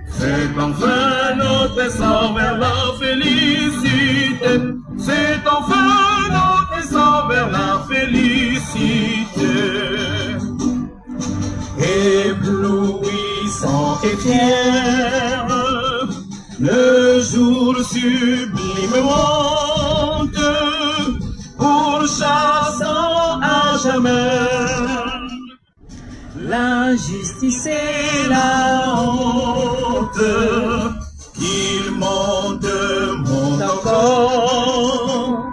C'est enfin notre essor vers la félicité. C'est enfin notre essor vers la félicité. Éblouissant et fier, le jour sublime monte, pourchassant à jamais l'injustice et la honte. Il monte, monte encore,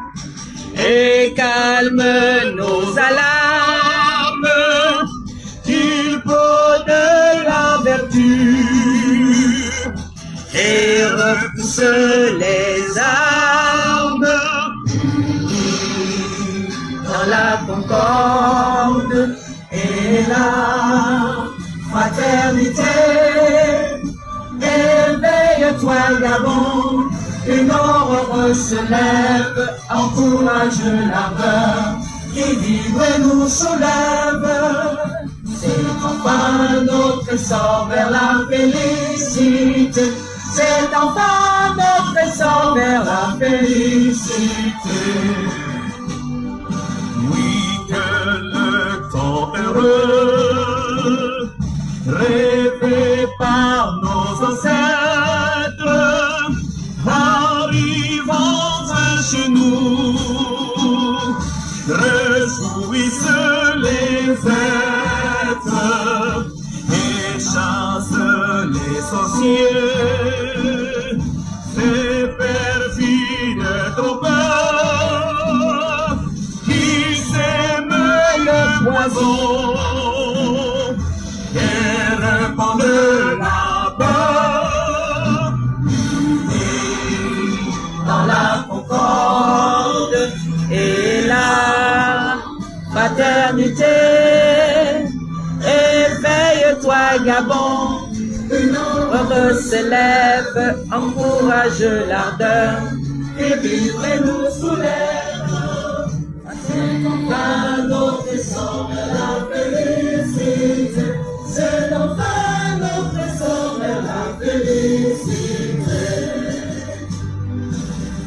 et calme nos alarmes. Il peut de la vertu et repousse les armes. Dans la concorde et la fraternité, éveille-toi Gabon, une aurore se lève, encourage l'ardeur qui vibre et nous soulève. C'est enfin notre essor vers la félicité. C'est enfin notre essor vers la félicité. Oui, que le temps heureux, rêvé par nos ancêtres, arrivant chez nous, réjouissent les êtres et chassent les sorciers, ces perfides trompeurs qui sèment le poison et répandent la peur. Dans la concorde et la fraternité, éveille-toi Gabon, une aurore se lève, encourage l'ardeur, et vivre et nous soulève. C'est enfin notre essor vers la félicité. C'est enfin notre essor vers la félicité.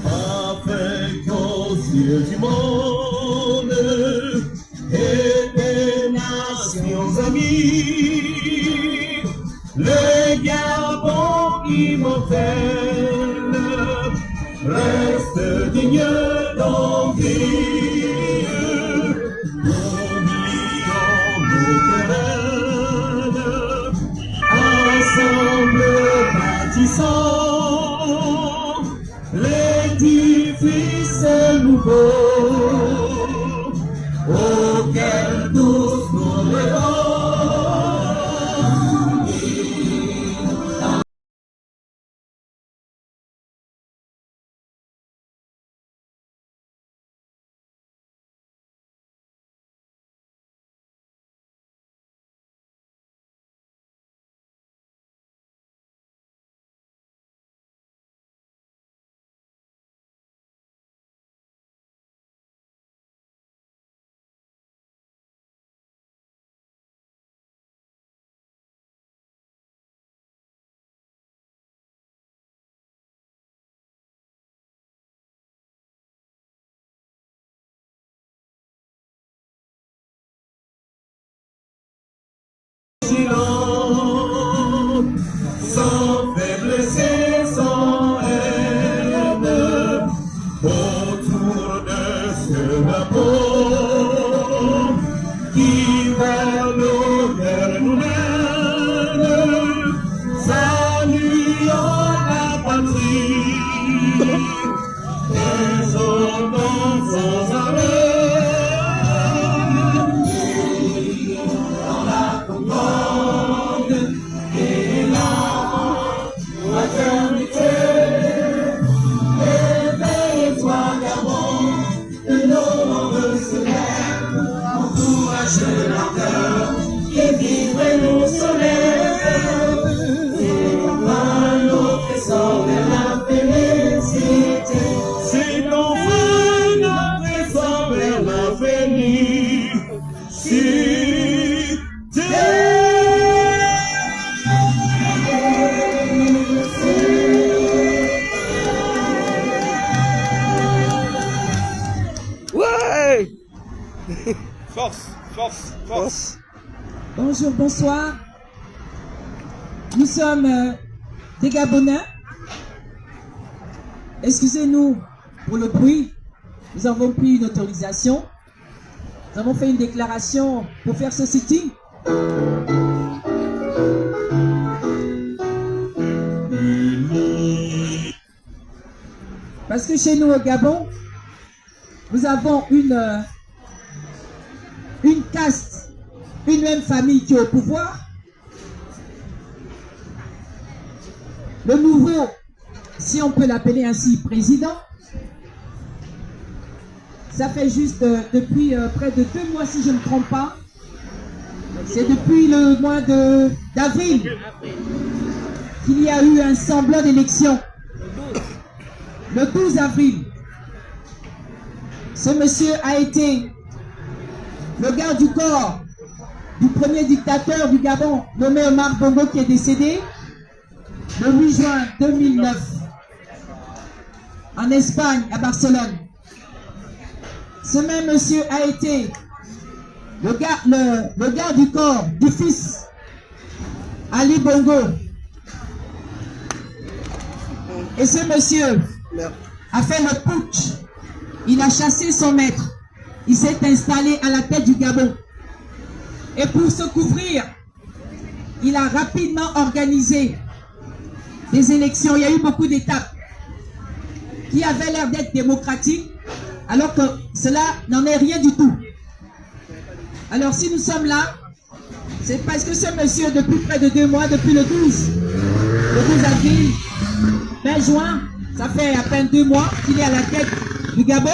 Avec aux yeux du monde et des nations amies, le Gabon immortel reste digne d'envie. Oublions nos querelles, ensemble bâtissons l'édifice nouveau auquel tous nous rêvons. Force. Bonjour, bonsoir. Nous sommes des Gabonais. Excusez-nous pour le bruit. Nous avons pris une autorisation. Nous avons fait une déclaration pour faire ce sitting. Parce que chez nous au Gabon, nous avons une caste, une même famille qui est au pouvoir. Le nouveau, si on peut l'appeler ainsi, président, ça fait juste depuis près de 2 mois, si je ne me trompe pas. C'est depuis le mois d'avril qu'il y a eu un semblant d'élection. Le 12 avril, ce monsieur a été le garde du corps du premier dictateur du Gabon, nommé Omar Bongo, qui est décédé le 8 juin 2009 en Espagne, à Barcelone. Ce même monsieur a été le garde du corps du fils Ali Bongo. Et ce monsieur a fait le putsch. Il a chassé son maître. Il s'est installé à la tête du Gabon. Et pour se couvrir, il a rapidement organisé des élections. Il y a eu beaucoup d'étapes qui avaient l'air d'être démocratiques, alors que cela n'en est rien du tout. Alors si nous sommes là, c'est parce que ce monsieur, depuis près de 2 mois, depuis le 12 avril, mai, juin, ça fait à peine 2 mois qu'il est à la tête du Gabon,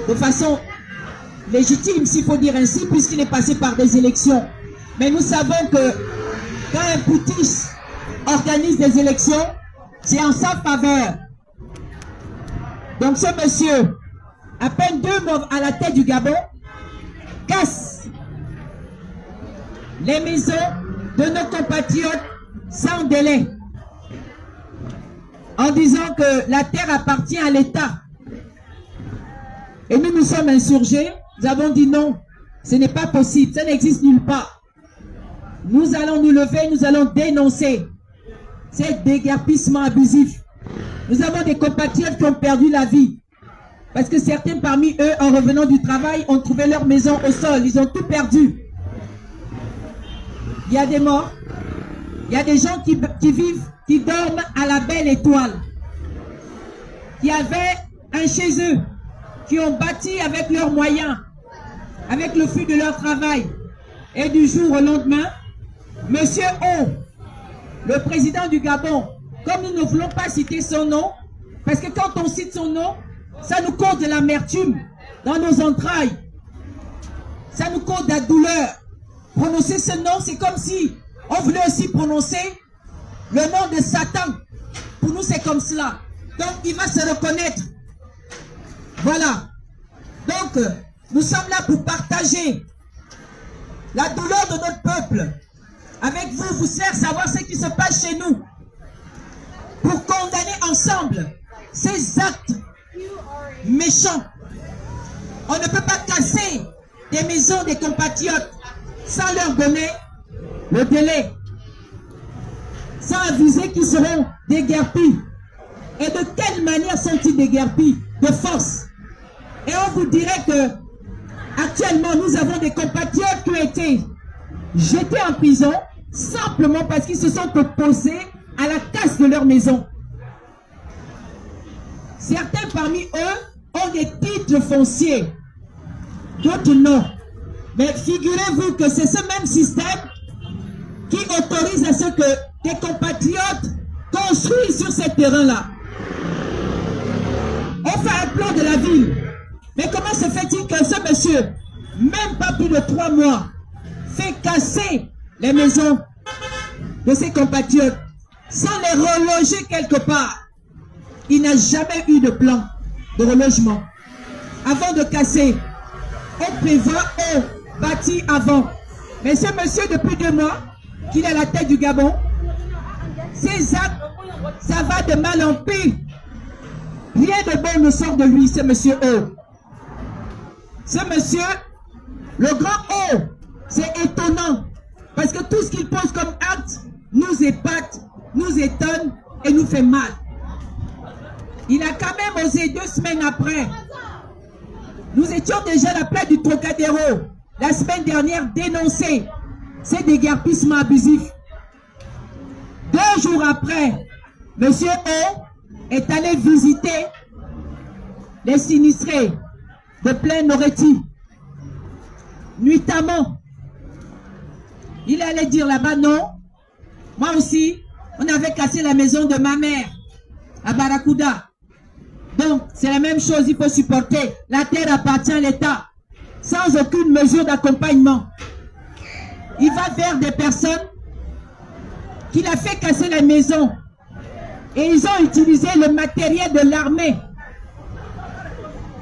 de façon légitime, s'il faut dire ainsi, puisqu'il est passé par des élections. Mais nous savons que quand un putschiste organise des élections, c'est en sa faveur. Donc ce monsieur, à peine 2 mois à la tête du Gabon, casse les maisons de nos compatriotes sans délai, en disant que la terre appartient à l'État. Et nous nous sommes insurgés, nous avons dit non, ce n'est pas possible, ça n'existe nulle part. Nous allons nous lever, nous allons dénoncer ces déguerpissements abusifs. Nous avons des compatriotes qui ont perdu la vie. Parce que certains parmi eux, en revenant du travail, ont trouvé leur maison au sol. Ils ont tout perdu. Il y a des morts. Il y a des gens qui vivent, qui dorment à la belle étoile. Qui avaient un chez eux. Qui ont bâti avec leurs moyens. Avec le fruit de leur travail. Et du jour au lendemain, Monsieur O, le président du Gabon, comme nous ne voulons pas citer son nom, parce que quand on cite son nom, ça nous cause de l'amertume dans nos entrailles. Ça nous cause de la douleur. Prononcer ce nom, c'est comme si on voulait aussi prononcer le nom de Satan. Pour nous, c'est comme cela. Donc, il va se reconnaître. Voilà. Donc, nous sommes là pour partager la douleur de notre peuple. Avec vous, vous faire savoir ce qui se passe chez nous. Pour condamner ensemble ces actes méchants. On ne peut pas casser des maisons des compatriotes sans leur donner le délai, sans aviser qu'ils seront déguerpis. Et de quelle manière sont-ils déguerpis? De force. Et on vous dirait que actuellement nous avons des compatriotes qui ont été jetés en prison simplement parce qu'ils se sont opposés à la casse de leur maison. Certains parmi eux ont des titres fonciers, d'autres non. Mais figurez-vous que c'est ce même système qui autorise à ce que des compatriotes construisent sur ces terrains-là. On fait un plan de la ville. Mais comment se fait-il que ce monsieur, même pas plus de 3 mois, fait casser les maisons de ses compatriotes sans les reloger quelque part? Il n'a jamais eu de plan de relogement. Avant de casser, on prévoit, on bâtit avant. Mais ce monsieur, depuis 2 mois, qu'il est à la tête du Gabon, ses actes, ça va de mal en pire. Rien de bon ne sort de lui, ce monsieur O. Ce monsieur Le grand O, c'est étonnant. Parce que tout ce qu'il pose comme acte nous épate, nous étonne et nous fait mal. Il a quand même osé 2 semaines après. Nous étions déjà à la place du Trocadéro, la semaine dernière, dénoncer ces déguerpissements abusifs. 2 jours après, M. O est allé visiter les sinistrés de Plaine-Moretti. Nuitamment, il allait dire là-bas, non, moi aussi, on avait cassé la maison de ma mère à Barracuda. Donc, c'est la même chose, il faut supporter. La terre appartient à l'État, sans aucune mesure d'accompagnement. Il va vers des personnes qu'il a fait casser la maison. Et ils ont utilisé le matériel de l'armée.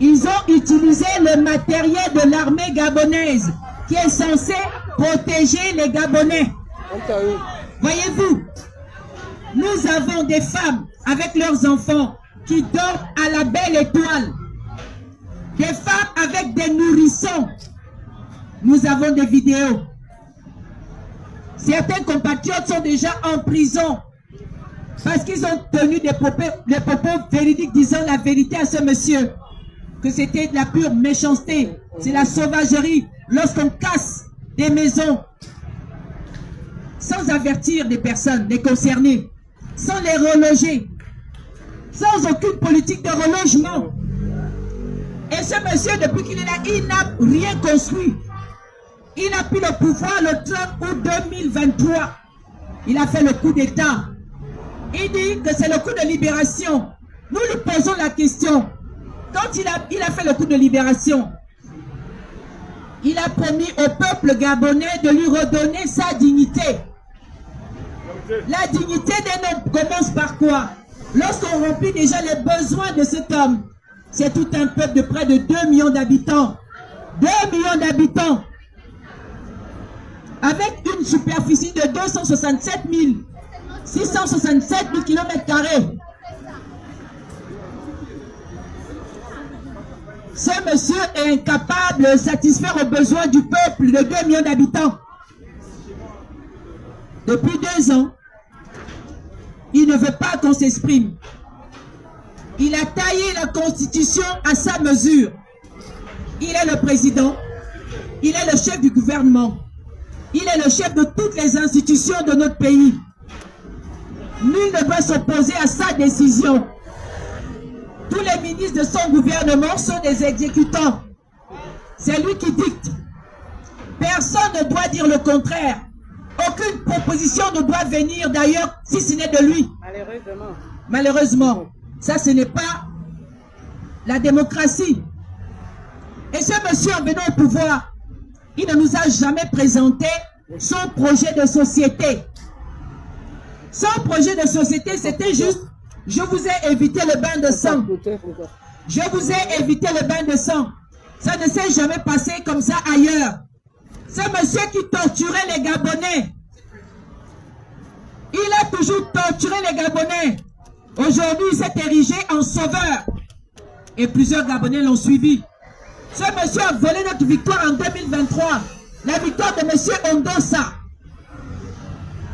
Ils ont utilisé le matériel de l'armée gabonaise, qui est censé protéger les Gabonais. Voyez-vous, nous avons des femmes avec leurs enfants qui dorment à la belle étoile. Des femmes avec des nourrissons. Nous avons des vidéos. Certains compatriotes sont déjà en prison parce qu'ils ont tenu des propos véridiques disant la vérité à ce monsieur. Que c'était de la pure méchanceté. C'est la sauvagerie lorsqu'on casse des maisons sans avertir des personnes, des concernés, sans les reloger, sans aucune politique de relogement. Et ce monsieur, depuis qu'il est là, il n'a rien construit. Il a pris le pouvoir le 30 août 2023. Il a fait le coup d'État. Il dit que c'est le coup de libération. Nous lui posons la question. Quand il a fait le coup de libération, il a promis au peuple gabonais de lui redonner sa dignité. La dignité d'un homme commence par quoi? Lorsqu'on remplit déjà les besoins de cet homme, c'est tout un peuple de près de 2 millions d'habitants. 2 millions d'habitants. Avec une superficie de 267 667 000 km². Ce monsieur est incapable de satisfaire aux besoins du peuple de 2 millions d'habitants. Depuis 2 ans, il ne veut pas qu'on s'exprime. Il a taillé la constitution à sa mesure. Il est le président, il est le chef du gouvernement, il est le chef de toutes les institutions de notre pays. Nul ne peut s'opposer à sa décision. Tous les ministres de son gouvernement sont des exécutants. C'est lui qui dicte. Personne ne doit dire le contraire. Aucune proposition ne doit venir d'ailleurs si ce n'est de lui. Malheureusement. Malheureusement. Ça, ce n'est pas la démocratie. Et ce monsieur, en venant au pouvoir, il ne nous a jamais présenté son projet de société. Son projet de société, c'était juste: je vous ai évité le bain de sang. Je vous ai évité le bain de sang. Ça ne s'est jamais passé comme ça ailleurs. Ce monsieur qui torturait les Gabonais, il a toujours torturé les Gabonais. Aujourd'hui, il s'est érigé en sauveur. Et plusieurs Gabonais l'ont suivi. Ce monsieur a volé notre victoire en 2023. La victoire de monsieur Ondossa.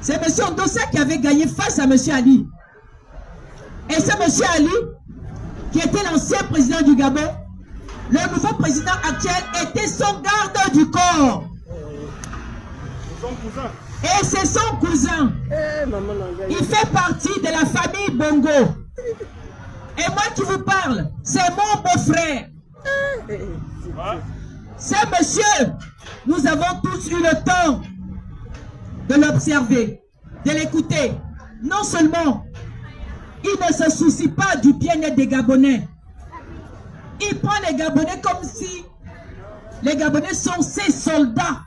C'est monsieur Ondossa qui avait gagné face à monsieur Ali. Et ce monsieur Ali, qui était l'ancien président du Gabon, le nouveau président actuel était son garde du corps. Son cousin. Et c'est son cousin. Il fait partie de la famille Bongo. Et moi qui vous parle, c'est mon beau-frère. Ce monsieur, nous avons tous eu le temps de l'observer, de l'écouter. Non seulement il ne se soucie pas du bien-être des Gabonais. Il prend les Gabonais comme si les Gabonais sont ses soldats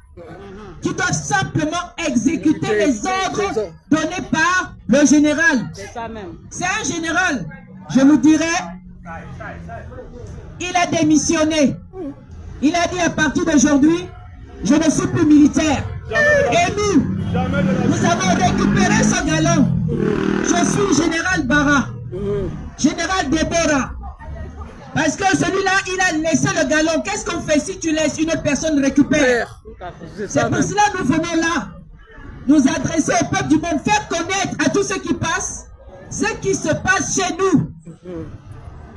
qui doivent simplement exécuter les ordres donnés par le général. C'est un général, je vous dirais, il a démissionné. Il a dit à partir d'aujourd'hui, je ne suis plus militaire. Et nous avons récupéré ce galon. Je suis général Bara, général Debora. Parce que celui-là, il a laissé le galon, qu'est-ce qu'on fait si tu laisses une personne récupère? C'est pour cela que nous venons là, nous adresser au peuple du monde, faire connaître à tous ceux qui passent ce qui se passe chez nous.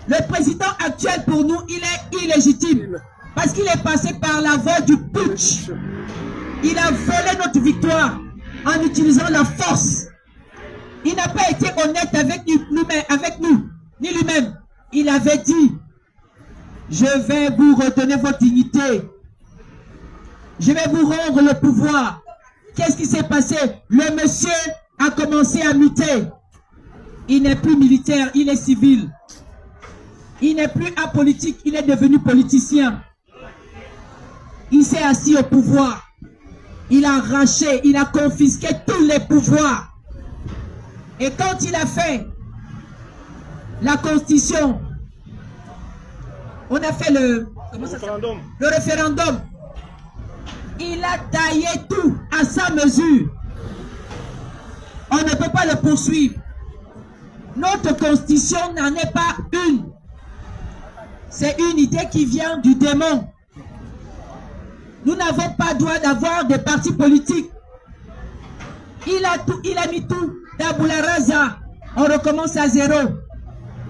Le président actuel pour nous, il est illégitime parce qu'il est passé par la voie du putsch. Il a volé notre victoire en utilisant la force. Il n'a pas été honnête avec nous, ni lui-même. Il avait dit, je vais vous redonner votre dignité. Je vais vous rendre le pouvoir. Qu'est-ce qui s'est passé? Le monsieur a commencé à muter. Il n'est plus militaire, il est civil. Il n'est plus apolitique, il est devenu politicien. Il s'est assis au pouvoir. Il a arraché, il a confisqué tous les pouvoirs. Et quand il a fait la constitution, on a fait le référendum. Il a taillé tout à sa mesure. On ne peut pas le poursuivre. Notre constitution n'en est pas une. C'est une idée qui vient du démon. Nous n'avons pas droit d'avoir des partis politiques. Il a mis tout d'Aboula Raza. On recommence à zéro.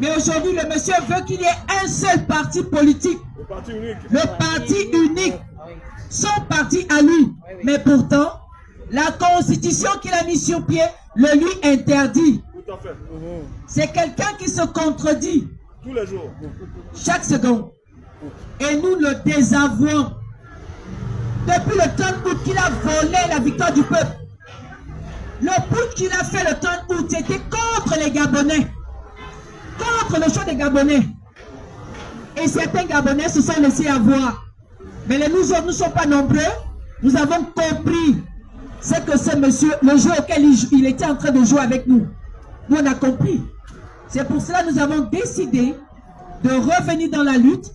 Mais aujourd'hui, le monsieur veut qu'il y ait un seul parti politique. Le parti unique. Son parti à lui. Mais pourtant, la constitution qu'il a mis sur pied le lui interdit. C'est quelqu'un qui se contredit. Tous les jours. Chaque seconde. Et nous le désavouons. Depuis le 30 août qu'il a volé la victoire du peuple. Le putsch qu'il a fait le 30 août, c'était contre les Gabonais. Contre le choix des Gabonais. Et certains Gabonais se sont laissés avoir. Mais nous autres ne sommes pas nombreux. Nous avons compris ce que ce monsieur, le jeu auquel il était en train de jouer avec nous. Nous on a compris. C'est pour cela que nous avons décidé de revenir dans la lutte,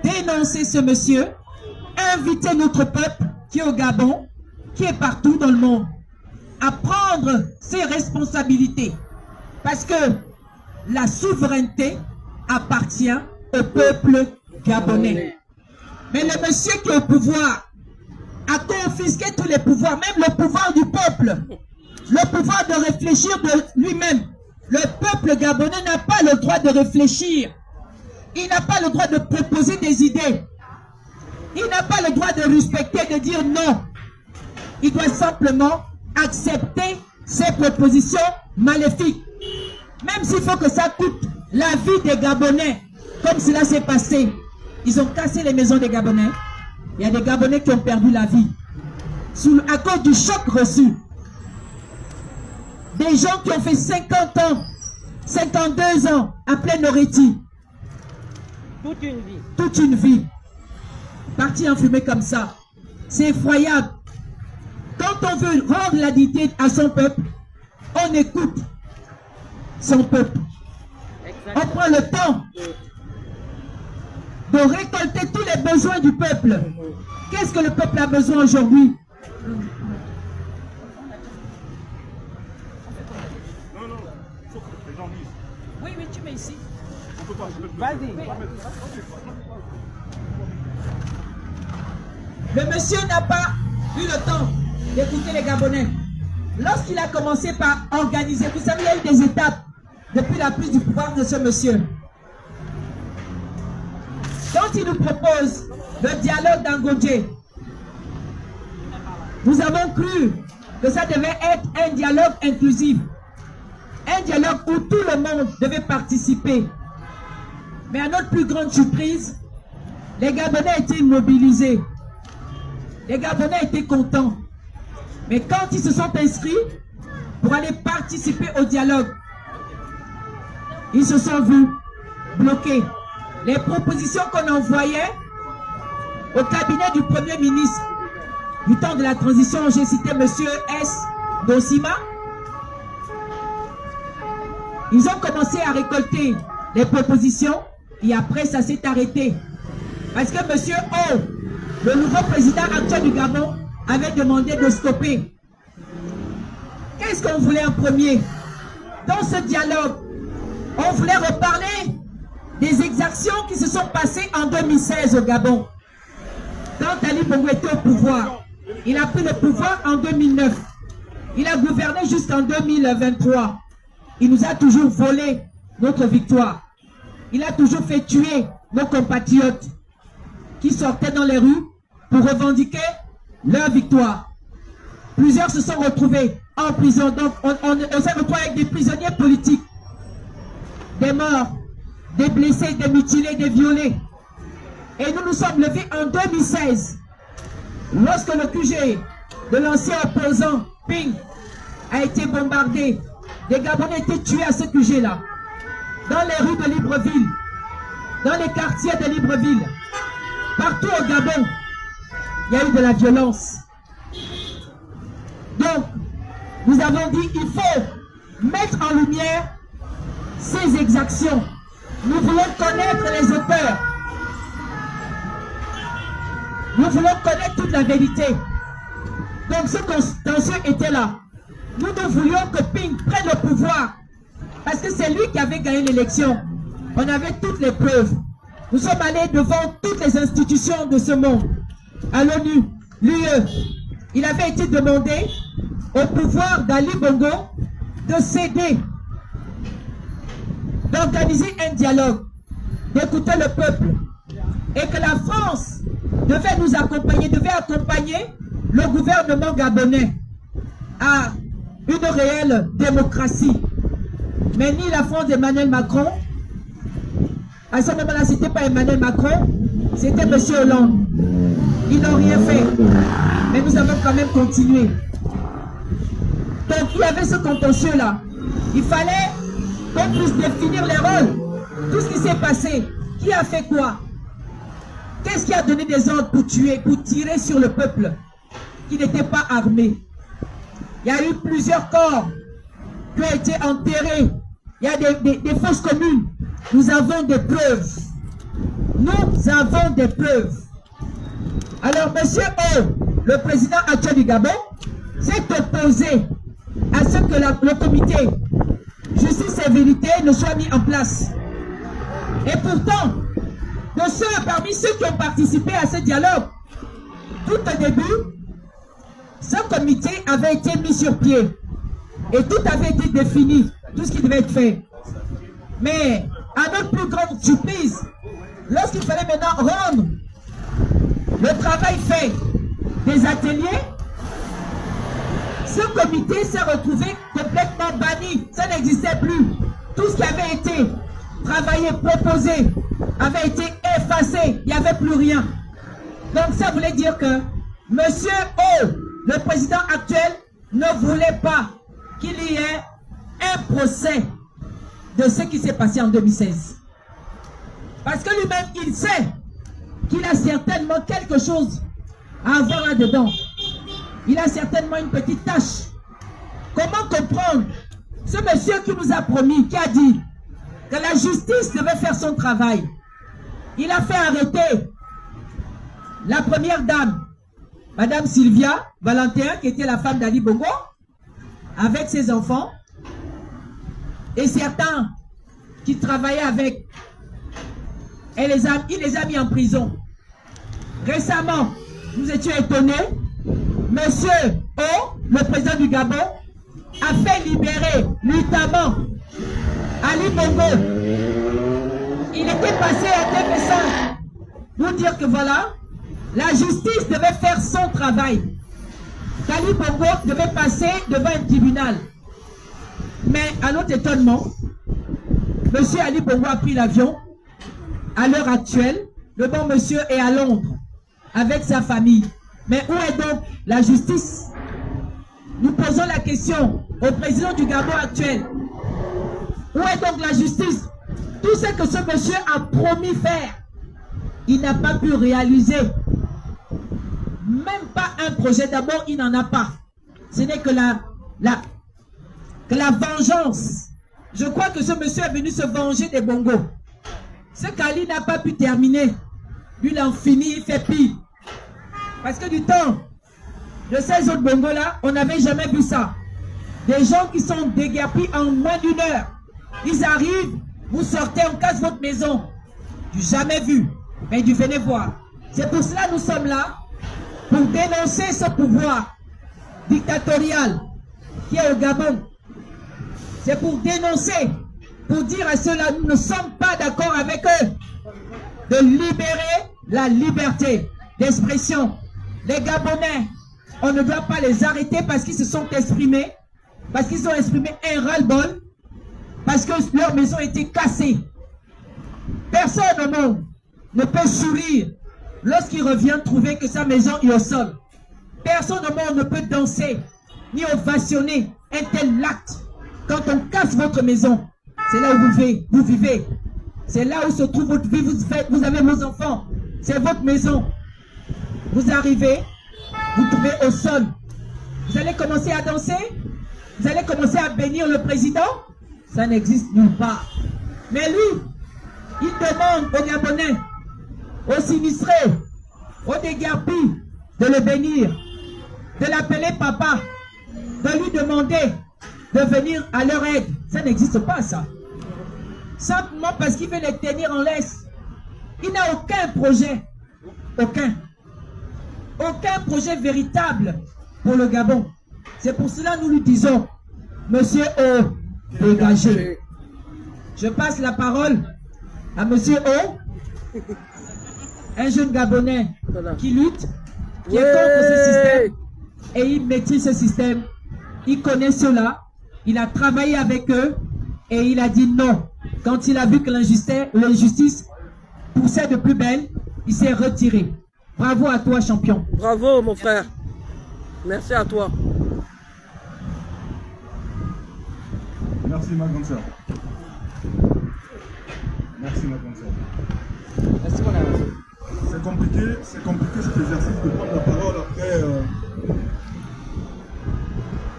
dénoncer ce monsieur, inviter notre peuple qui est au Gabon, qui est partout dans le monde, à prendre ses responsabilités. Parce que la souveraineté appartient au peuple gabonais. Mais le monsieur qui est au pouvoir a confisqué tous les pouvoirs, même le pouvoir du peuple, le pouvoir de réfléchir de lui-même. Le peuple gabonais n'a pas le droit de réfléchir. Il n'a pas le droit de proposer des idées. Il n'a pas le droit de respecter, de dire non. Il doit simplement accepter ces propositions maléfiques. Même s'il faut que ça coûte la vie des Gabonais, comme cela s'est passé. Ils ont cassé les maisons des Gabonais. Il y a des Gabonais qui ont perdu la vie à cause du choc reçu. Des gens qui ont fait 50 ans, 52 ans à Plein-Oreti. Toute une vie. Toute une vie. Partis en fumée comme ça. C'est effroyable. Quand on veut rendre la dignité à son peuple, on écoute son peuple. Exactement. On prend le temps de récolter tous les besoins du peuple. Qu'est-ce que le peuple a besoin aujourd'hui? Non, il faut que les gens disent. Oui, tu mets ici. On peut pas. Vas-y. Le monsieur n'a pas eu le temps d'écouter les Gabonais. Lorsqu'il a commencé par organiser, vous savez, il y a eu des étapes depuis la prise du pouvoir de ce monsieur. Quand il nous propose le dialogue d'Angodje, nous avons cru que ça devait être un dialogue inclusif. Un dialogue où tout le monde devait participer. Mais à notre plus grande surprise, les Gabonais étaient mobilisés. Les Gabonais étaient contents. Mais quand ils se sont inscrits pour aller participer au dialogue, ils se sont vus bloqués. Les propositions qu'on envoyait au cabinet du Premier ministre du temps de la transition, j'ai cité M. S. Dosima, ils ont commencé à récolter les propositions et après ça s'est arrêté. Parce que M. O, le nouveau président actuel du Gabon, avait demandé de stopper. Qu'est-ce qu'on voulait en premier? Dans ce dialogue, on voulait reparler des exactions qui se sont passées en 2016 au Gabon. Quand Ali Bongo était au pouvoir, il a pris le pouvoir en 2009. Il a gouverné jusqu'en 2023. Il nous a toujours volé notre victoire. Il a toujours fait tuer nos compatriotes qui sortaient dans les rues pour revendiquer leur victoire. Plusieurs se sont retrouvés en prison. Donc on s'est retrouvés avec des prisonniers politiques, des morts, des blessés, des mutilés, des violés. Et nous nous sommes levés en 2016, lorsque le QG de l'ancien opposant Ping a été bombardé. Des Gabonais étaient tués à ce QG-là, dans les rues de Libreville, dans les quartiers de Libreville. Partout au Gabon, il y a eu de la violence. Donc, nous avons dit qu'il faut mettre en lumière ces exactions. Nous voulons connaître les auteurs. Nous voulons connaître toute la vérité. Donc ce contentieux était là. Nous voulions que Ping prenne le pouvoir. Parce que c'est lui qui avait gagné l'élection. On avait toutes les preuves. Nous sommes allés devant toutes les institutions de ce monde. À l'ONU, l'UE. Il avait été demandé au pouvoir d'Ali Bongo de céder, d'organiser un dialogue, d'écouter le peuple. Et que la France devait nous accompagner, devait accompagner le gouvernement gabonais à une réelle démocratie. Mais ni la France d'Emmanuel Macron, à ce moment-là, ce n'était pas Emmanuel Macron, c'était M. Hollande. Ils n'ont rien fait. Mais nous avons quand même continué. Donc il y avait ce contentieux-là. Il fallait qu'on puisse définir les rôles. Tout ce qui s'est passé. Qui a fait quoi? Qu'est-ce qui a donné des ordres pour tuer, pour tirer sur le peuple qui n'était pas armé? Il y a eu plusieurs corps qui ont été enterrés. Il y a des fosses communes. Nous avons des preuves. Nous avons des preuves. Alors, M. O, le président actuel du Gabon, s'est opposé à ce que le comité justice et vérité ne soit mis en place. Et pourtant, parmi ceux qui ont participé à ce dialogue, tout au début, ce comité avait été mis sur pied. Et tout avait été défini, tout ce qui devait être fait. Mais, à notre plus grande surprise, lorsqu'il fallait maintenant rendre le travail fait des ateliers, ce comité s'est retrouvé complètement banni. Ça n'existait plus. Tout ce qui avait été travaillé, proposé, avait été effacé. Il n'y avait plus rien. Donc ça voulait dire que M. O, le président actuel, ne voulait pas qu'il y ait un procès de ce qui s'est passé en 2016. Parce que lui-même, il sait qu'il a certainement quelque chose à avoir là-dedans. Il a certainement une petite tâche. Comment comprendre ce monsieur qui nous a promis, qui a dit que la justice devait faire son travail? Il a fait arrêter la première dame, Madame Sylvia Valentin, qui était la femme d'Ali Bongo, avec ses enfants, et certains qui travaillaient avec. Il les a mis en prison. Récemment, nous étions étonnés, Monsieur O, le président du Gabon, a fait libérer notamment Ali Bongo. Il était passé à TF5 pour dire que voilà, la justice devait faire son travail. Ali Bongo devait passer devant un tribunal. Mais à notre étonnement, Monsieur Ali Bongo a pris l'avion. À l'heure actuelle, le bon monsieur est à Londres avec sa famille. Mais où est donc la justice? Nous posons la question au président du Gabon actuel. Où est donc la justice? Tout ce que ce monsieur a promis faire, il n'a pas pu réaliser. Même pas un projet. D'abord, il n'en a pas. Ce n'est que la vengeance. Je crois que ce monsieur est venu se venger des Bongos. Ce qu'Ali n'a pas pu terminer, lui il en finit, il fait pire. Parce que du temps de ces autres Bongos là, on n'avait jamais vu ça. Des gens qui sont déguerpis en moins d'une heure. Ils arrivent, Vous sortez, on casse votre maison. Du jamais vu. Mais du venez voir. C'est pour cela que nous sommes là. Pour dénoncer ce pouvoir dictatorial qui est au Gabon. C'est pour dénoncer. Pour dire à ceux-là, nous ne sommes pas d'accord avec eux. De libérer la liberté d'expression. Les Gabonais, on ne doit pas les arrêter parce qu'ils se sont exprimés. Parce qu'ils ont exprimé un ras-le-bol. Parce que leur maison a été cassée. Personne au monde ne peut sourire lorsqu'il revient trouver que sa maison est au sol. Personne au monde ne peut danser ni ovationner un tel acte. Quand on casse votre maison, c'est là où vous vivez. C'est là où se trouve votre vie. Vous avez vos enfants. C'est votre maison. Vous arrivez, vous trouvez au sol. Vous allez commencer à danser? Vous allez commencer à bénir le président? Ça n'existe nulle part. Mais lui, il demande aux Gabonais, aux sinistrés, aux déguerpis de le bénir, de l'appeler papa, de lui demander de venir à leur aide. Ça n'existe pas, ça. Simplement parce qu'il veut les tenir en laisse. Il n'a aucun projet. Aucun. Aucun projet véritable pour le Gabon. C'est pour cela que nous lui disons, Monsieur O, dégagez. Je passe la parole à Monsieur O, un jeune Gabonais qui lutte, qui est contre ce système, et il maîtrise ce système. Il connaît cela, il a travaillé avec eux, et il a dit non. Quand il a vu que l'injustice poussait de plus belle, il s'est retiré. Bravo à toi, champion. Bravo, mon frère. Merci à toi. Merci ma grande sœur. Merci ma grande sœur. Merci, mon ami. C'est compliqué cet exercice de prendre la parole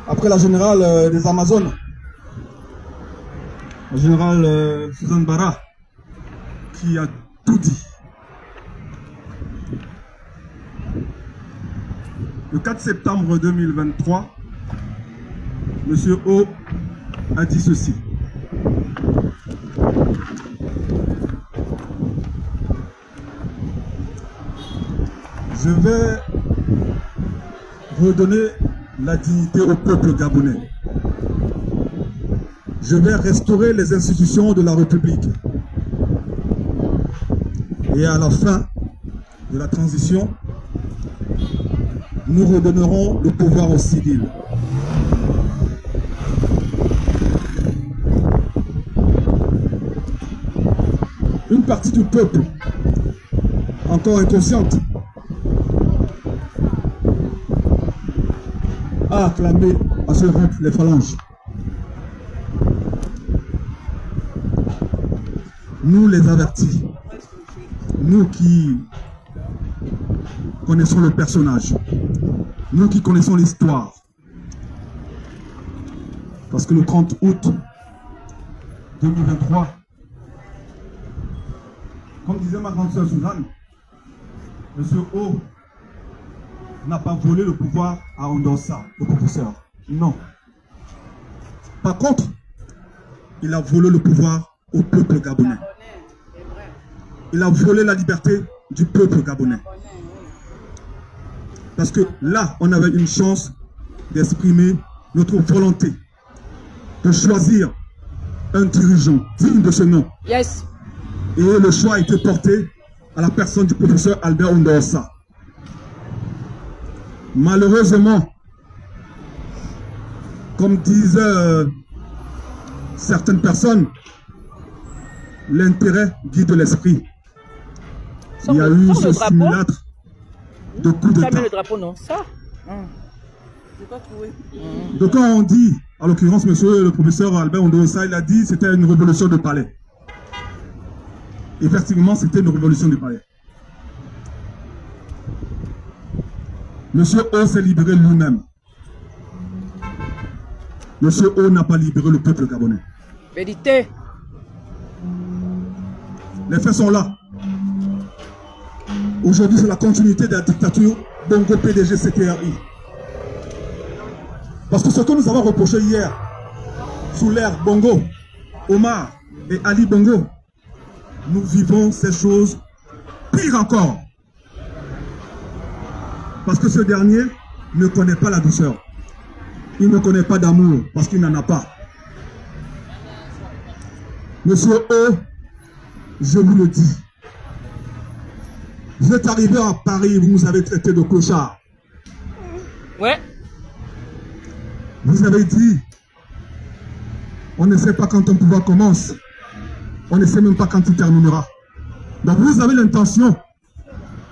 après la générale des Amazones, la générale Suzanne Bara, qui a tout dit. Le 4 septembre 2023, Monsieur O a dit ceci. Je vais redonner la dignité au peuple gabonais. Je vais restaurer les institutions de la République. Et à la fin de la transition, nous redonnerons le pouvoir aux civils. Une partie du peuple, encore inconsciente, a acclamé à se rompre les phalanges. Nous les avertis, nous qui connaissons le personnage, nous qui connaissons l'histoire, parce que le 30 août 2023, comme disait ma grande sœur Suzanne, M. O n'a pas volé le pouvoir à Ondossa, le professeur. Non. Par contre, il a volé le pouvoir au peuple gabonais. Il a volé la liberté du peuple gabonais. Parce que là, on avait une chance d'exprimer notre volonté, de choisir un dirigeant digne de ce nom. Yes. Et le choix a été porté à la personne du professeur Albert Ondossa. Malheureusement, comme disent certaines personnes, l'intérêt guide l'esprit. Il y a eu ce simulacre de coup d'État. Ça met le drapeau, non? Ça? J'ai pas trouvé. Donc quand on dit, en l'occurrence, monsieur le professeur Albert Ondossa, il a dit que c'était une révolution de palais. Effectivement, c'était une révolution de palais. Monsieur O s'est libéré lui-même. Monsieur O n'a pas libéré le peuple gabonais. Vérité. Les faits sont là. Aujourd'hui, c'est la continuité de la dictature Bongo PDG CTRI. Parce que ce que nous avons reproché hier, sous l'ère Bongo, Omar, et Ali Bongo, nous vivons ces choses pire encore. Parce que ce dernier ne connaît pas la douceur. Il ne connaît pas d'amour parce qu'il n'en a pas. Monsieur O, je vous le dis. Vous êtes arrivé à Paris, vous nous avez traité de clochard. Ouais. Vous avez dit, on ne sait pas quand un pouvoir commence. On ne sait même pas quand il terminera. Donc vous avez l'intention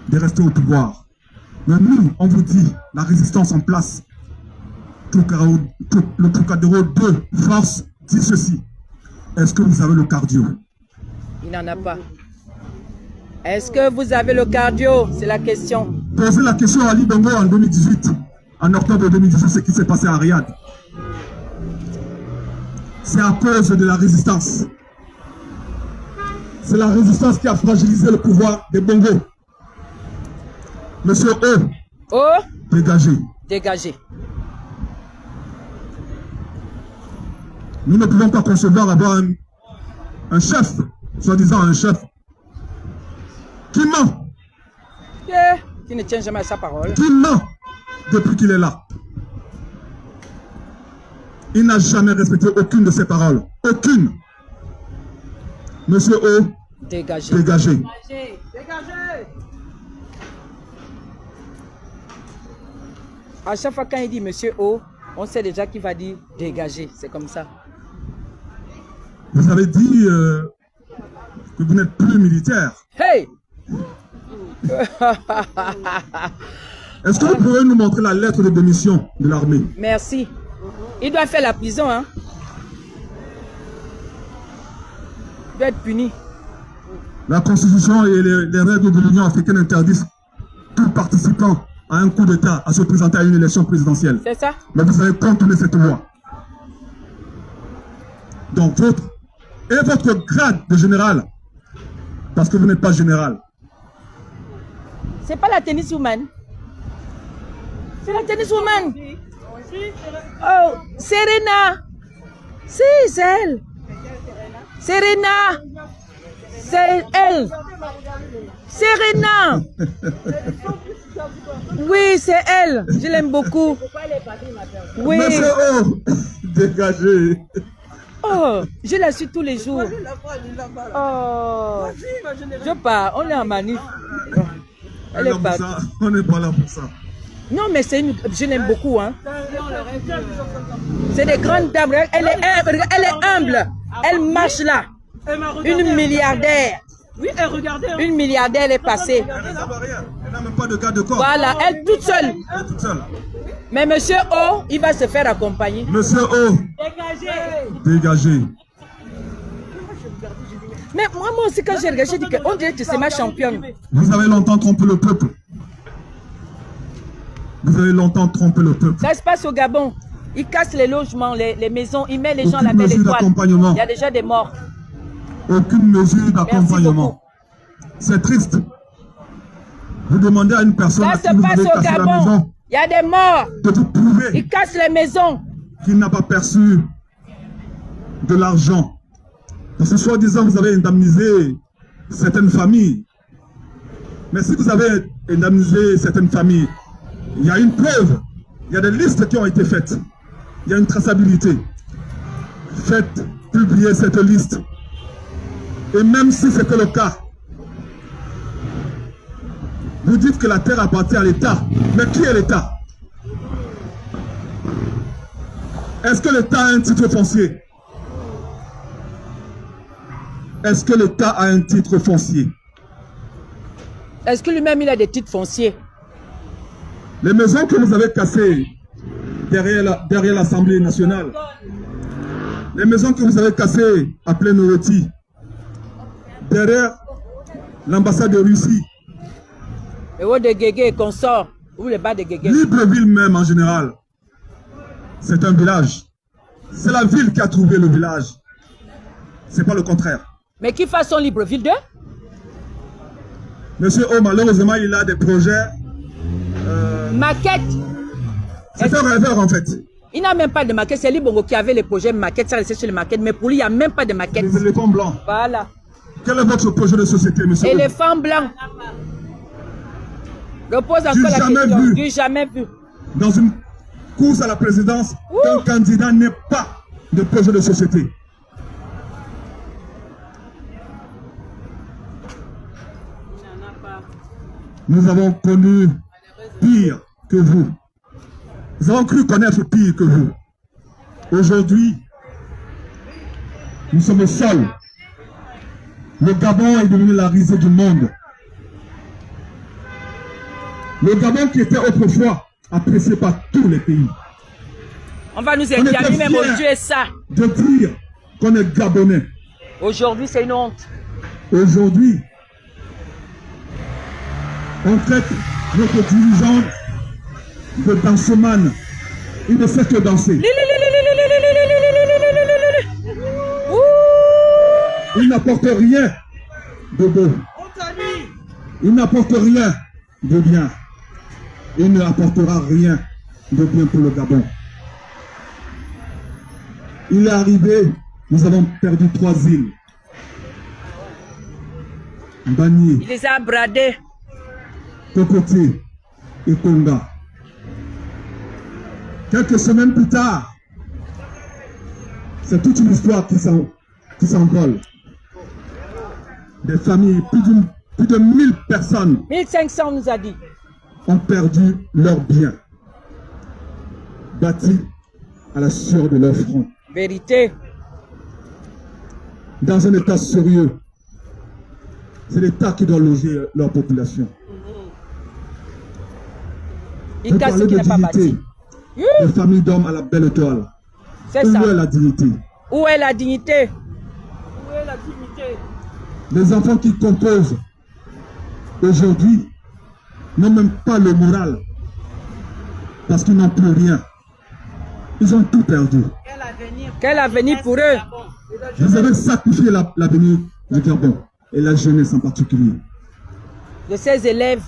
de rester au pouvoir. Mais nous, on vous dit, la résistance en place. Le Trocadéro 2 force dit ceci. Est-ce que vous avez le cardio? Il n'en a pas. Est-ce que vous avez le cardio? C'est la question. Posez la question à Ali Bongo en 2018. En octobre 2018, ce qui s'est passé à Riyad. C'est à cause de la résistance. C'est la résistance qui a fragilisé le pouvoir des Bongo. Monsieur O, Oh, dégagez. dégagez. Nous ne pouvons pas concevoir avoir un chef, soi-disant un chef, qui ment. Yeah. Qui ne tient jamais à sa parole. Qui ment depuis qu'il est là. Il n'a jamais respecté aucune de ses paroles. Aucune. Monsieur O, Dégagez. dégagez. Dégagez. À chaque fois quand il dit Monsieur O, on sait déjà qu'il va dire dégager. C'est comme ça. Vous avez dit que vous n'êtes plus militaire. Hey! Est-ce que vous pouvez nous montrer la lettre de démission de l'armée? Merci. Il doit faire la prison, hein? Il doit être puni. La Constitution et les règles de l'Union africaine interdisent tout participant à un coup d'État à se présenter à une élection présidentielle. C'est ça? Mais vous avez contourné cette loi. Donc votre grade de général, parce que vous n'êtes pas général. C'est pas la tenniswoman. C'est la tenniswoman. Oh, Serena. Si, c'est elle. Serena. C'est elle. Serena. Oui, c'est elle. Je l'aime beaucoup. Oui. Monsieur O, dégagez. Oh, je la suis tous les jours. Oh, je pars. On est en manif. Elle est partie. On n'est pas là pour ça. Non, mais c'est une... je l'aime beaucoup. Hein. C'est des grandes dames. Elle est humble. Elle marche là. Une milliardaire. Oui, elle regardait. Une milliardaire, elle est passée. Elle n'a même pas de garde de corps. Voilà, elle toute seule. Elle est toute seule. Mais monsieur O, il va se faire accompagner. Monsieur O, dégagez. Mais moi aussi, quand j'ai regardé, j'ai dit qu'on dirait que c'est ma championne. Vous avez longtemps trompé le peuple. Vous avez longtemps trompé le peuple. Ça se passe au Gabon. Il casse les logements, les maisons, il met les gens à la Aucune belle mesure étoile. d'accompagnement. Il y a déjà des morts. Aucune mesure d'accompagnement. C'est triste. Vous demandez à une personne Ça à qui se vous passe avez au cassé la Gabon. maison Il y a des morts. de vous prouver Il casse les maisons. qu'il n'a pas perçu de l'argent. Parce que soi-disant, vous avez indemnisé certaines familles. Mais si vous avez indemnisé certaines familles, il y a une preuve. Il y a des listes qui ont été faites. Il y a une traçabilité. Faites publier cette liste. Et même si c'était le cas, vous dites que la terre appartient à l'État. Mais qui est l'État? Est-ce que l'État a un titre foncier? Est-ce que l'État a un titre foncier? Est-ce que lui-même, il a des titres fonciers? Les maisons que vous avez cassées derrière l'Assemblée nationale, les maisons que vous avez cassées à Plein-Oroti, derrière l'ambassade de Russie, Les hauts de Guégué et consorts, ou les bas de Guégué. Libreville même en général, c'est un village. C'est la ville qui a trouvé le village. C'est pas le contraire. Mais qui fasse son Libreville 2? Monsieur O, malheureusement, il a des projets. Maquette. C'est un rêveur en fait. Il n'a même pas de maquette. C'est lui Bongo qui avait les projets maquettes, ça restait sur les maquettes. Mais pour lui, il n'y a même pas de maquette. Les éléphants blancs. Voilà. Quel est votre projet de société, monsieur? Éléphant blanc. Je pose encore Du la jamais question. vu. Du jamais vu. Dans une course à la présidence, qu'un candidat n'ait pas de projet de société. Nous avons connu pire que vous. Nous avons cru connaître pire que vous. Aujourd'hui, nous sommes seuls. Le Gabon est devenu la risée du monde. Le Gabon qui était autrefois apprécié par tous les pays. On va nous On était examiner même fiers aujourd'hui et ça. de dire qu'on est Gabonais. Aujourd'hui, c'est une honte. Aujourd'hui, on traite notre dirigeant de danseman. Il ne fait que danser. Il n'apporte rien de beau. Il n'apporte rien de bien. Il ne apportera rien de bien pour le Gabon. Il est arrivé, nous avons perdu 3 îles. Bagné, Il les a bradés. Cocotier et Konga. Quelques semaines plus tard, c'est toute une histoire qui s'envole. Des familles, plus de 1000 personnes 1500, on nous a dit. ont perdu leurs biens, bâtis à la sueur de leur front, Vérité. dans un état sérieux. C'est l'État qui doit loger leur population. Il Vous casse ce parlez qui de n'est pas dignité, bâti. des familles d'hommes à la belle étoile. C'est Où ça. est la dignité? Où est la dignité? Où est la dignité? Les enfants qui composent aujourd'hui n'ont même pas le moral parce qu'ils n'ont plus rien. Ils ont tout perdu. Quel avenir pour eux? Vous avez sacrifié l'avenir du Gabon et la jeunesse en particulier. De ces élèves,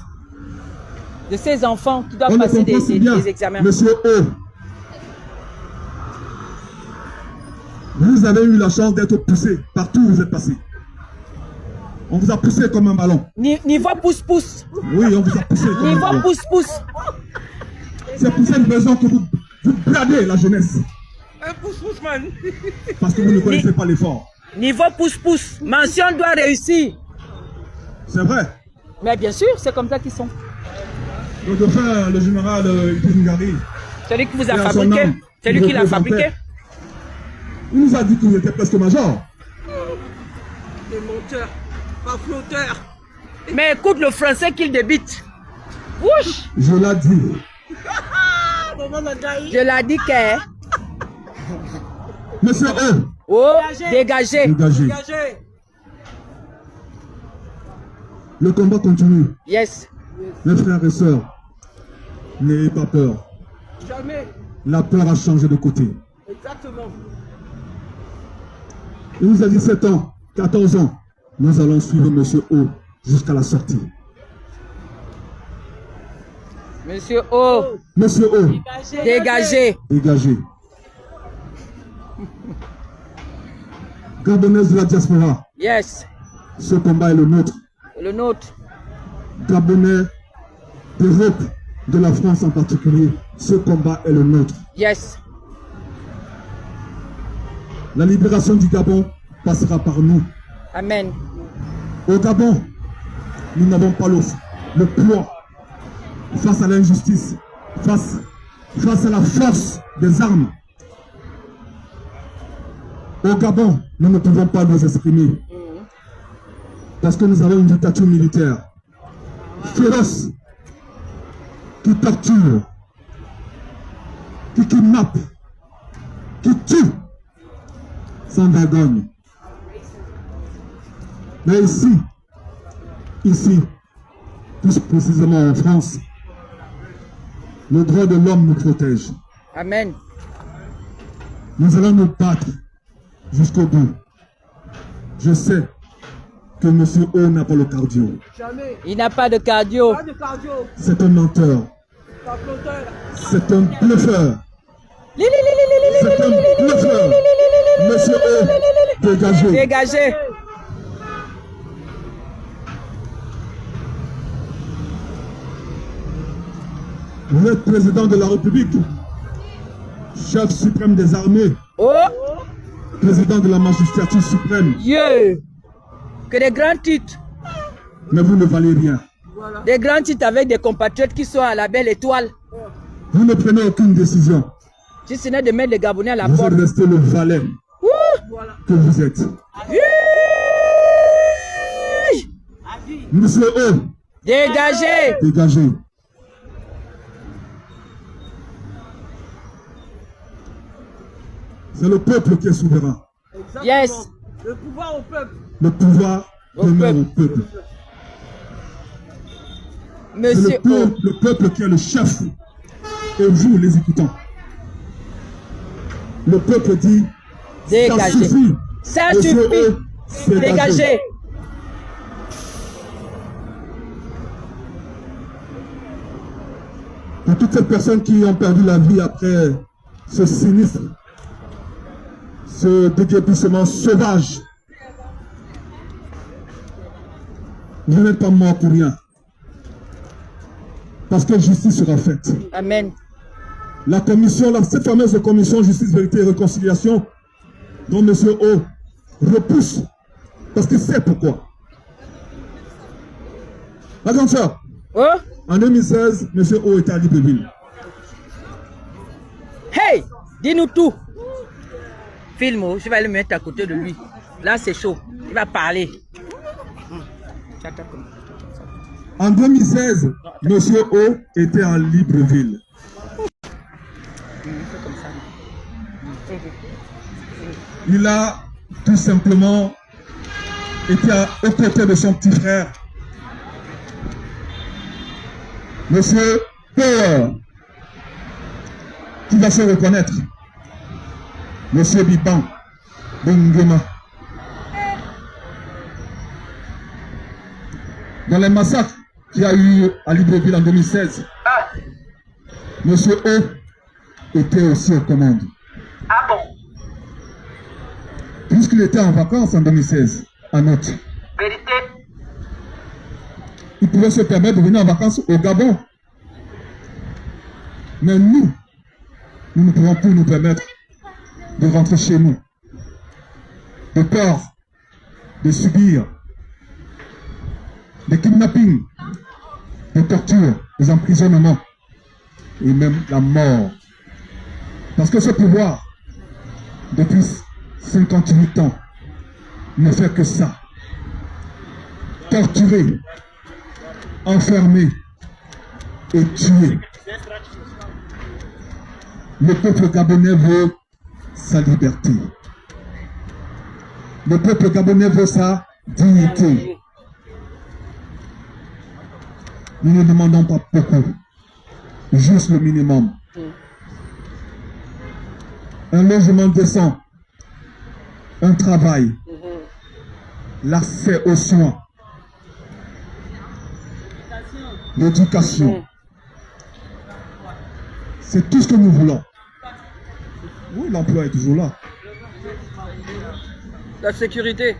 de ces enfants qui doivent On le passer comprend si bien, des examens. Monsieur O. Vous avez eu la chance d'être poussé partout où vous êtes passé. On vous a poussé comme un ballon. Niveau pouce-pouce. Oui, on vous a poussé comme un Niveau ballon. pouce-pouce. C'est pour cette raison que vous bradez la jeunesse. Un pouce-pouce, man. Parce que vous ne connaissez pas l'effort. Niveau pouce-pouce. Mention doit réussir. C'est vrai. Mais bien sûr, c'est comme ça qu'ils sont. Le dauphin, le général Idriss Ngari, Celui qui vous a Et à son fabriqué. âme, Celui il qui l'a représentait. fabriqué. il nous a dit qu'il était presque major. Des monteurs, pas flotteurs. Mais écoute le français qu'il débite. Wouch! Je l'ai dit. Je l'ai dit que. Monsieur O, Oh, dégagez. dégagez. Dégagez. Le combat continue. Yes. Mes frères et sœurs, n'ayez pas peur. Jamais. La peur a changé de côté. Exactement. Il nous a 17 ans, 14 ans. Nous allons suivre Monsieur O jusqu'à la sortie. Monsieur O, Monsieur O, dégagez. dégagez. Gabonaise de la diaspora, Yes. ce combat est le nôtre. Le nôtre. Gabonais d'Europe, de la France en particulier, ce combat est le nôtre. Yes. La libération du Gabon passera par nous. Amen. Au Gabon, nous n'avons pas le poids face à l'injustice, face à la force des armes. Au Gabon, nous ne pouvons pas nous exprimer parce que nous avons une dictature militaire féroce qui torture, qui kidnappe, qui tue sans vergogne. Mais ici, plus précisément en France, le droit de l'homme nous protège. Amen. Nous allons nous battre jusqu'au bout. Je sais que M. O n'a pas le cardio. Jamais. Il n'a pas de cardio. Pas de cardio. C'est un menteur. Pas flotteur. C'est un bluffeur. C'est un bluffeur. Monsieur O, dégagez. Dégagez. Vous êtes président de la République, chef suprême des armées, Oh, président de la magistrature suprême, Dieu. Que des grands titres. mais vous ne valez rien. Des grands titres avec des compatriotes qui sont à la belle étoile. Vous ne prenez aucune décision. Si ce n'est de mettre les Gabonais à la Vous porte. êtes resté le valet que vous êtes. Monsieur O, Dégagez. dégagez. C'est le peuple qui est souverain. Yes. Le pouvoir au peuple. Le pouvoir Au demeure au peuple. peuple. C'est Monsieur O. le peuple qui est le chef et vous l'exécutant. Le peuple dit ça Dégagez. suffit. Ça Monsieur suffit. O, Dégagez. Pour toutes ces personnes qui ont perdu la vie après ce sinistre, ce déguerpissement sauvage, vous n'êtes pas mort pour rien. Parce que justice sera faite. Amen. La commission, cette fameuse commission justice, vérité et réconciliation, dont M. O repousse, parce qu'il sait pourquoi. Attention, Oh. en 2016, M. O était à Libreville. Hey, dis-nous tout. Filme, je vais le mettre à côté de lui. Là, c'est chaud. Il va parler. En 2016, M. O était à Libreville. Il a tout simplement été aux côtés de son petit frère, Monsieur Peur, qui va se reconnaître, Monsieur Biban Bengema. Dans les massacres qu'il y a eu à Libreville en 2016, Monsieur O était aussi aux commandes. Ah bon? Puisqu'il était en vacances en 2016, à Nantes, Vérité. il pouvait se permettre de venir en vacances au Gabon. Mais nous ne pouvons plus nous permettre de rentrer chez nous, de peur de subir des kidnappings, des tortures, des emprisonnements et même la mort. Parce que ce pouvoir, depuis 58 ans, ne fait que ça. Torturer, enfermer et tuer. Le peuple gabonais veut sa liberté. Le peuple gabonais veut sa dignité. Nous ne demandons pas beaucoup, juste le minimum. Un logement décent, un travail, l'accès aux soins, l'éducation. C'est tout ce que nous voulons. Oui, l'emploi est toujours là. La sécurité.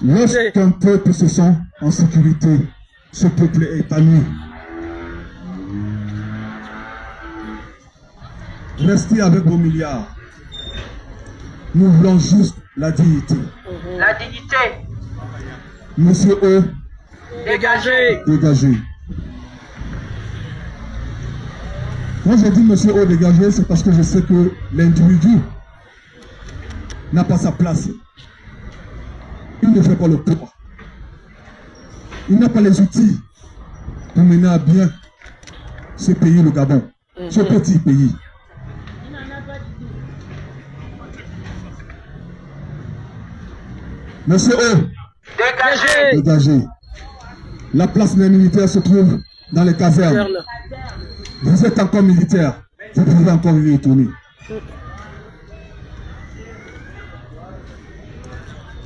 Lorsqu'un peuple se sent en sécurité, ce peuple est épanoui. Restez avec vos milliards. Nous voulons juste la dignité. La dignité. Monsieur O, Dégagez. dégagez. Quand je dis Monsieur O, dégagez, c'est parce que je sais que l'individu n'a pas sa place. Il ne fait pas le poids. Il n'a pas les outils pour mener à bien ce pays, le Gabon, ce petit pays. Monsieur O, Dégagez. dégagez. La place des militaires se trouve dans les casernes. Vous êtes encore militaire. Vous pouvez encore y retourner.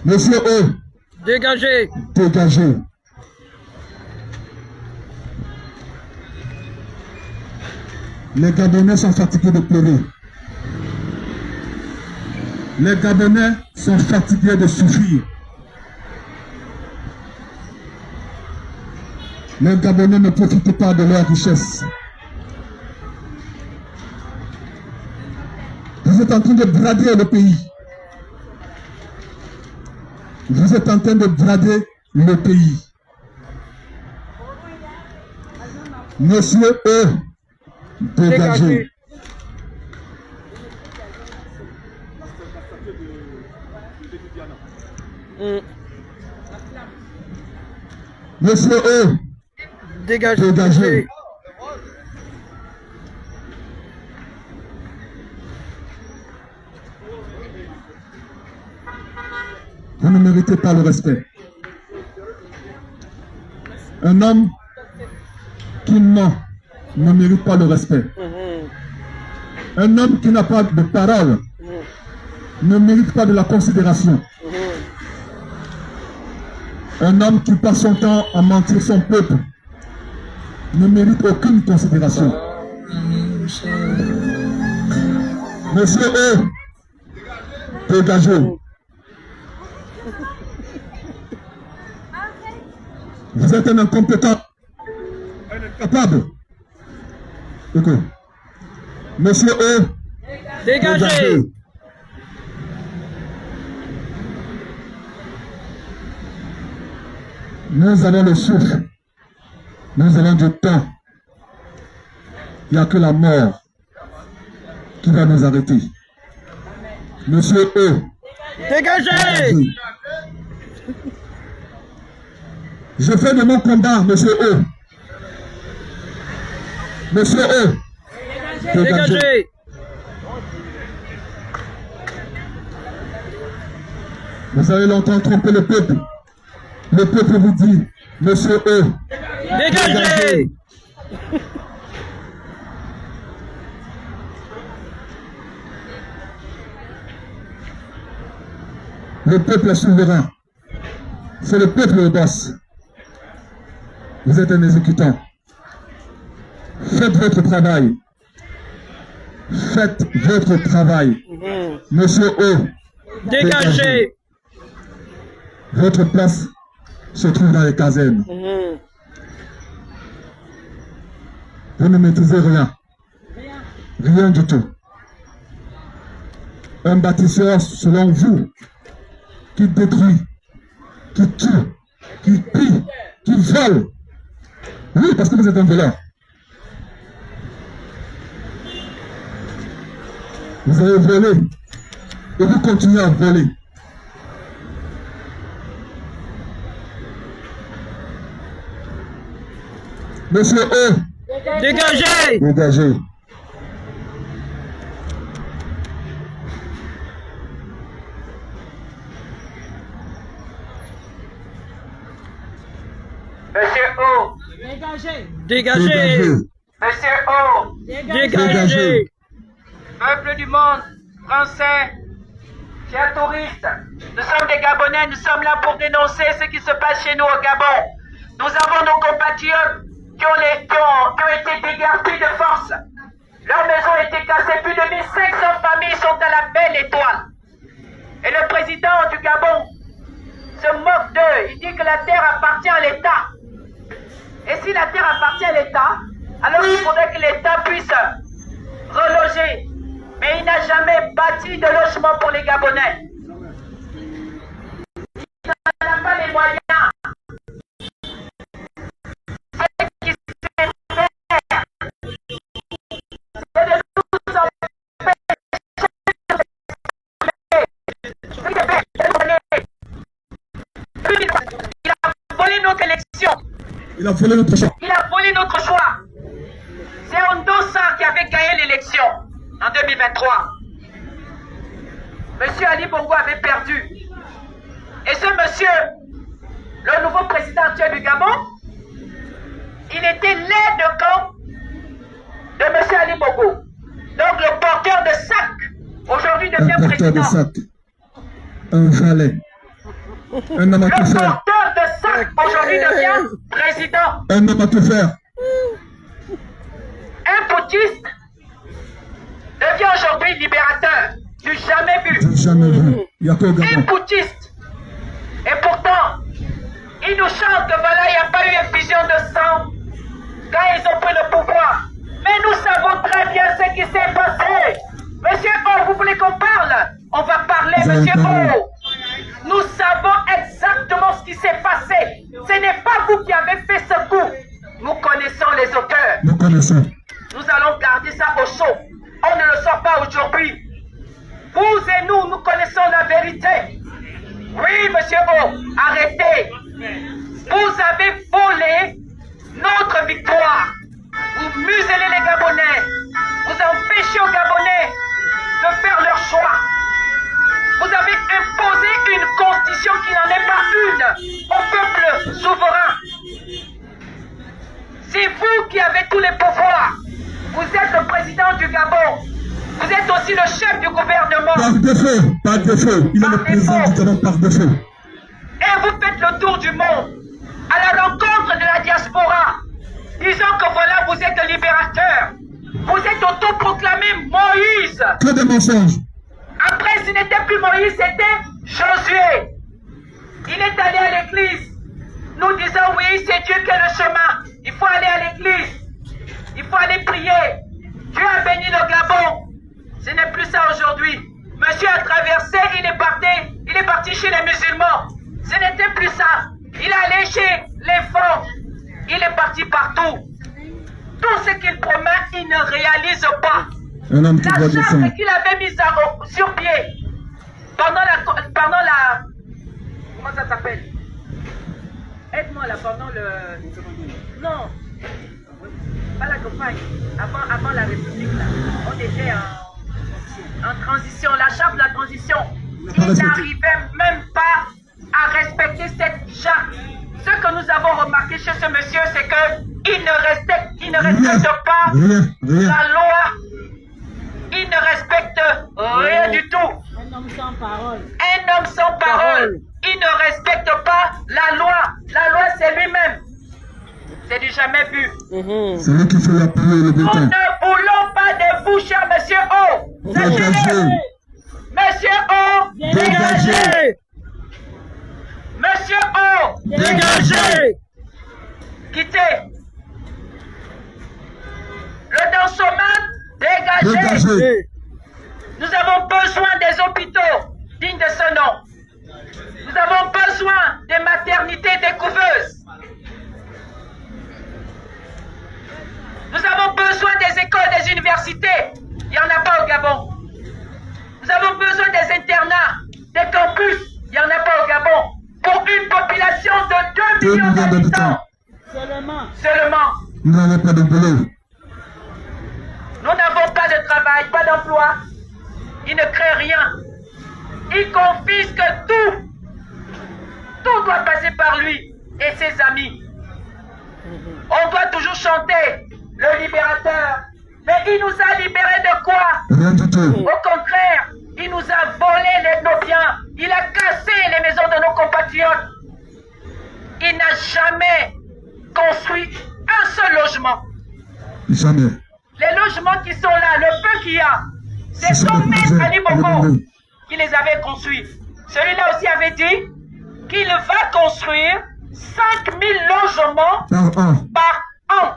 Monsieur O, Dégagez. dégagez. Les Gabonais sont fatigués de pleurer. Les Gabonais sont fatigués de souffrir. Les Gabonais ne profitent pas de leur richesse. Vous êtes en train de brader le pays. Vous êtes en train de brader le pays. Monsieur E, dégagez. Monsieur E, dégagez. Vous ne méritez pas le respect. Un homme qui ment ne mérite pas le respect. Un homme qui n'a pas de parole ne mérite pas de la considération. Un homme qui passe son temps à mentir son peuple ne mérite aucune considération. Monsieur E, dégagez. Vous êtes un incompétent, un incapable. Écoute. Monsieur E, Dégagez. Nous avons le souffle. Nous avons du temps. Il n'y a que la mort qui va nous arrêter. Monsieur E, Dégagez. je fais de mon combat, monsieur E. Monsieur E, Dégagez. Vous avez longtemps trompé le peuple. Le peuple vous dit, monsieur E, Dégagez. le peuple est souverain. C'est le peuple le boss. Vous êtes un exécutant. Faites votre travail. Faites votre travail. Monsieur E, Dégagez. votre place se trouve dans les casernes. Vous ne maîtrisez rien. Rien du tout. Un bâtisseur, selon vous, qui détruit, qui tue, qui pille, qui vole. Oui, parce que vous êtes un voleur. Vous avez volé et vous continuez à voler. Monsieur E, Dégagez. dégagez. Monsieur O, Dégagez. Dégagez. Monsieur O, Dégagez. peuple du monde français, chers touristes, nous sommes des Gabonais, nous sommes là pour dénoncer ce qui se passe chez nous au Gabon. Nous avons nos compatriotes qui ont été dégardés de force. Leurs maisons ont été cassées, plus de 1500 familles sont à la belle étoile. Et le président du Gabon se moque d'eux, il dit que la terre appartient à l'État. Et si la terre appartient à l'État, alors il faudrait que l'État puisse reloger. Mais il n'a jamais bâti de logement pour les Gabonais. Il n'en a pas les moyens. Ce qui sait faire, c'est de nous empêcher il a volé notre élection. Il a volé notre choix. Il a volé notre choix. C'est Ondosa qui avait gagné l'élection en 2023. Monsieur Ali Bongo avait perdu. Et ce monsieur, le nouveau président actuel du Gabon, il était l'aide de camp de monsieur Ali Bongo. Donc le porteur de sac, aujourd'hui Un devient porteur de président. sac. Un valet. Un homme à Le tout faire. porteur de sac, aujourd'hui devient président. Un homme à tout faire. Un putiste devient aujourd'hui libérateur. Du jamais vu. Jamais vu. Il y a que au Et Gabon. boutiste. Et pourtant, ils nous chantent que voilà, il n'y a pas eu effusion de sang quand ils ont pris le pouvoir. Mais nous savons très bien ce qui s'est passé. Monsieur O, vous voulez qu'on parle? On va parler, Vous avez monsieur parlé. O. Nous savons exactement ce qui s'est passé. Ce n'est pas vous qui avez fait ce coup. Nous connaissons les auteurs. Nous connaissons. Nous allons garder ça au chaud. On ne le sort pas aujourd'hui. Vous et nous connaissons la vérité. Oui, monsieur O, arrêtez. Vous avez volé notre victoire. Vous muselez les Gabonais. Vous empêchez aux Gabonais de faire leur choix. Vous avez imposé une constitution qui n'en est pas une au peuple souverain. C'est vous qui avez tous les pouvoirs. Vous êtes le président du Gabon. Vous êtes aussi le chef du gouvernement. Par défaut. Par défaut. Il est le président du Gabon par défaut. Et vous faites le tour du monde à la rencontre de la diaspora, disant que voilà, vous êtes le libérateur. Vous êtes autoproclamé Moïse. Que de mensonges. Après, ce n'était plus Moïse, c'était Josué. Il est allé à l'église, nous disant oui, c'est Dieu qui est le chemin. Il faut aller à l'église. Il faut aller prier. Dieu a béni le Gabon. Ce n'est plus ça aujourd'hui. Monsieur a traversé, il est parti chez les musulmans. Ce n'était plus ça. Il est allé chez les femmes. Il est parti partout. Tout ce qu'il promet, il ne réalise pas. Un homme qui La doit descendre. charte qu'il avait mise sur pied pendant la comment ça s'appelle? Aide-moi là, pendant le... Non, pas la campagne, avant la République là, on était en transition, la charte de la transition. Il n'arrivait même pas à respecter cette charte. Ce que nous avons remarqué chez ce monsieur, c'est qu'il ne respecte pas la loi. Il ne respecte rien du tout. Un homme sans parole. Un homme sans parole. Il ne respecte pas la loi. La loi, c'est lui-même. C'est du jamais vu. C'est lui qui fait la pluie et le Nous béton. ne voulons pas de vous, cher monsieur O. Dégagez. Sachez-le. Monsieur O, Dégagez. Monsieur O, Dégagez. quittez. Le dansomane, dégagez. Dégagez. Nous avons besoin des hôpitaux dignes de ce nom. Nous avons besoin des maternités découveuses. Nous avons besoin des écoles, des universités. Il n'y en a pas au Gabon. Nous avons besoin des internats, des campus. Il n'y en a pas au Gabon. Pour une population de 2 millions d'habitants. Seulement. Vous n'avez pas de boulot. Nous n'avons pas de travail, pas d'emploi. Ils ne créent rien. Ils confisquent tout. Tout doit passer par lui et ses amis. On doit toujours chanter le libérateur. Mais il nous a libérés de quoi? Rien du tout. Au contraire, il nous a volé nos biens. Il a cassé les maisons de nos compatriotes. Il n'a jamais construit un seul logement. Jamais. Les logements qui sont là, le peu qu'il y a, c'est C'est son maître ça, Ali c'est Bongo ça. qui les avait construits. Celui-là aussi avait dit qu'il va construire 5000 logements Par an. par an.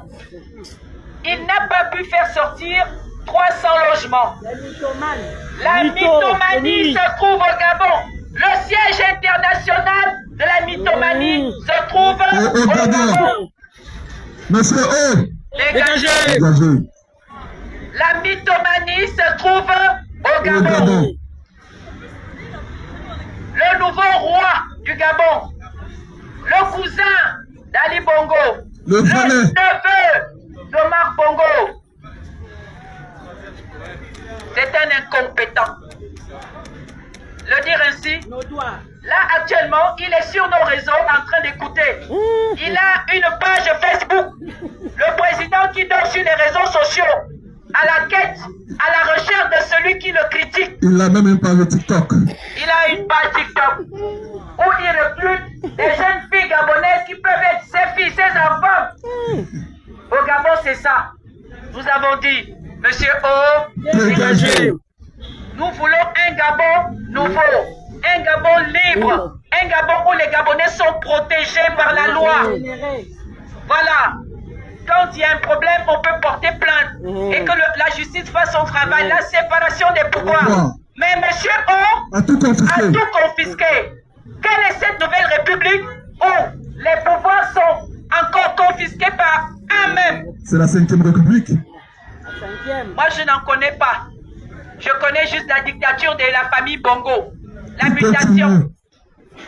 Il n'a pas pu faire sortir 300 logements. La mythomanie se trouve au Gabon. Le siège international de la mythomanie se trouve au Gabon. Monsieur O. Dégagez. Dégagez. La mythomanie se trouve au Au Gabon. Gabon. Le nouveau roi du Gabon. Le cousin d'Ali Bongo. Le valet. neveu d'Omar Bongo. C'est un incompétent. Le dire ainsi, là actuellement, il est sur nos réseaux en train d'écouter. Il a une page Facebook. Le président qui dort sur les réseaux sociaux, à la quête, à la recherche de celui qui le critique. Il a même une page TikTok. Il a une page TikTok où il recrute des jeunes filles gabonaises qui peuvent être ses filles, ses enfants. Au Gabon, c'est ça. Nous avons dit, Monsieur O, Dégagez. nous voulons un Gabon nouveau, un Gabon libre, un Gabon où les Gabonais sont protégés par la loi. Voilà. Quand il y a un problème, on peut porter plainte et que la justice fasse son travail, la séparation des pouvoirs. Mais monsieur O A tout confisqué. a tout confisqué. Quelle est cette nouvelle république où les pouvoirs sont encore confisqués par eux-mêmes? C'est la 5e République. Moi, je n'en connais pas. Je connais juste la dictature de la famille Bongo. La mutation.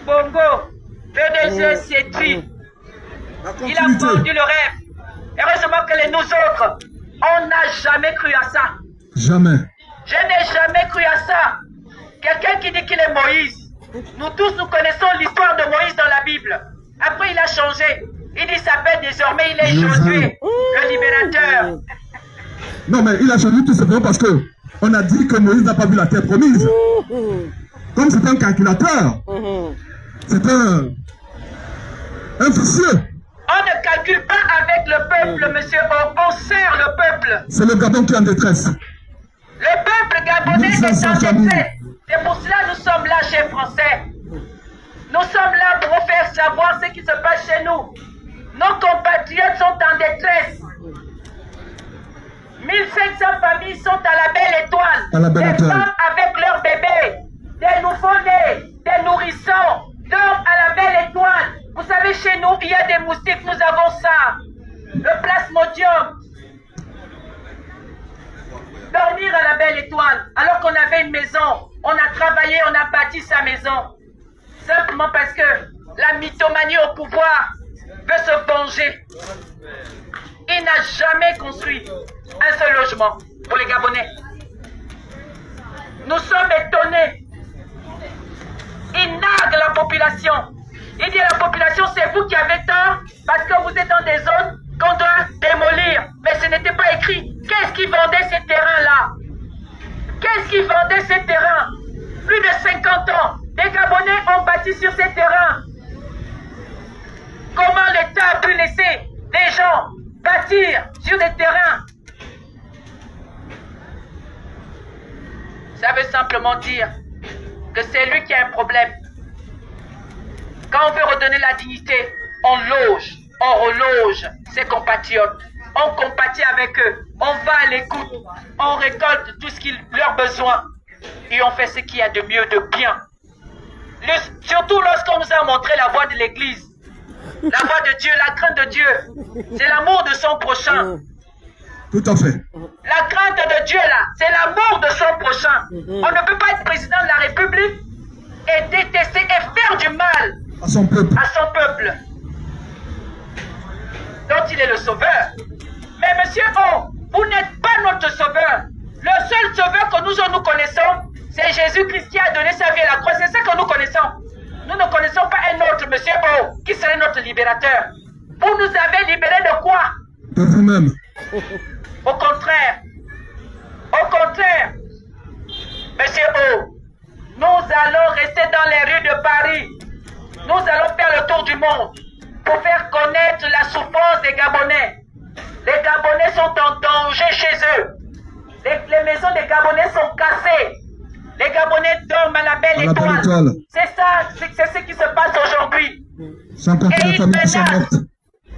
Bongo, PDG, Cédric. Il a vendu le rêve. Heureusement que nous autres, on n'a jamais cru à ça. Jamais. Je n'ai jamais cru à ça. Quelqu'un qui dit qu'il est Moïse. Nous tous, nous connaissons l'histoire de Moïse dans la Bible. Après, il a changé. Il s'appelle désormais, il est Josué, le libérateur. Non, mais il a changé tout simplement parce que on a dit que Moïse n'a pas vu la terre promise. Comme c'est un calculateur, c'est un vicieux. On ne calcule pas avec le peuple, monsieur. On sert le peuple. C'est le Gabon qui est en détresse. Le peuple gabonais est en détresse. C'est pour cela que nous sommes là, chers Français. Nous sommes là pour vous faire savoir ce qui se passe chez nous. Nos compatriotes sont en détresse. 1500 familles sont à la belle étoile. À la belle des étoile. femmes avec leurs bébés, des nouveau-nés, des nourrissons, dorment à la belle étoile. Vous savez, chez nous, il y a des moustiques, nous avons ça. Le plasmodium. Dormir à la belle étoile, alors qu'on avait une maison. On a travaillé, on a bâti sa maison. Simplement parce que la mythomanie au pouvoir veut se venger. Il n'a jamais construit un seul logement pour les Gabonais. Nous sommes étonnés. Il nargue la population. Il dit à la population, c'est vous qui avez tort parce que vous êtes dans des zones qu'on doit démolir. Mais ce n'était pas écrit. Qu'est-ce qui vendait ces terrains-là? Qu'est-ce qui vendait ces terrains? Plus de 50 ans, les Gabonais ont bâti sur ces terrains. Comment l'État a pu laisser des gens bâtir sur des terrains? Ça veut simplement dire que c'est lui qui a un problème. Quand on veut redonner la dignité, on loge, on reloge ses compatriotes. On compatit avec eux, on va à l'écoute, on récolte tout ce qu'ils leur besoin et on fait ce qu'il y a de mieux, de bien. Surtout lorsqu'on nous a montré la voie de l'Église, la voie de Dieu, la crainte de Dieu, c'est l'amour de son prochain. Tout à fait. La crainte de Dieu là, c'est l'amour de son prochain. On ne peut pas être président de la République et détester et faire du mal À son peuple. à son peuple, dont il est le sauveur. Mais monsieur O, vous n'êtes pas notre sauveur. Le seul sauveur que nous connaissons, c'est Jésus-Christ qui a donné sa vie à la croix. C'est ça que nous connaissons. Nous ne connaissons pas un autre monsieur O qui serait notre libérateur. Vous nous avez libérés de quoi? De vous-même. Au contraire. Au contraire. Monsieur O, nous allons rester dans les rues de Paris. Nous allons faire le tour du monde pour faire connaître la souffrance des Gabonais. Les Gabonais sont en danger chez eux. Les maisons des Gabonais sont cassées. Les Gabonais dorment à la belle étoile. C'est ça, c'est ce qui se passe aujourd'hui. Sans compter les familles qui sont mortes.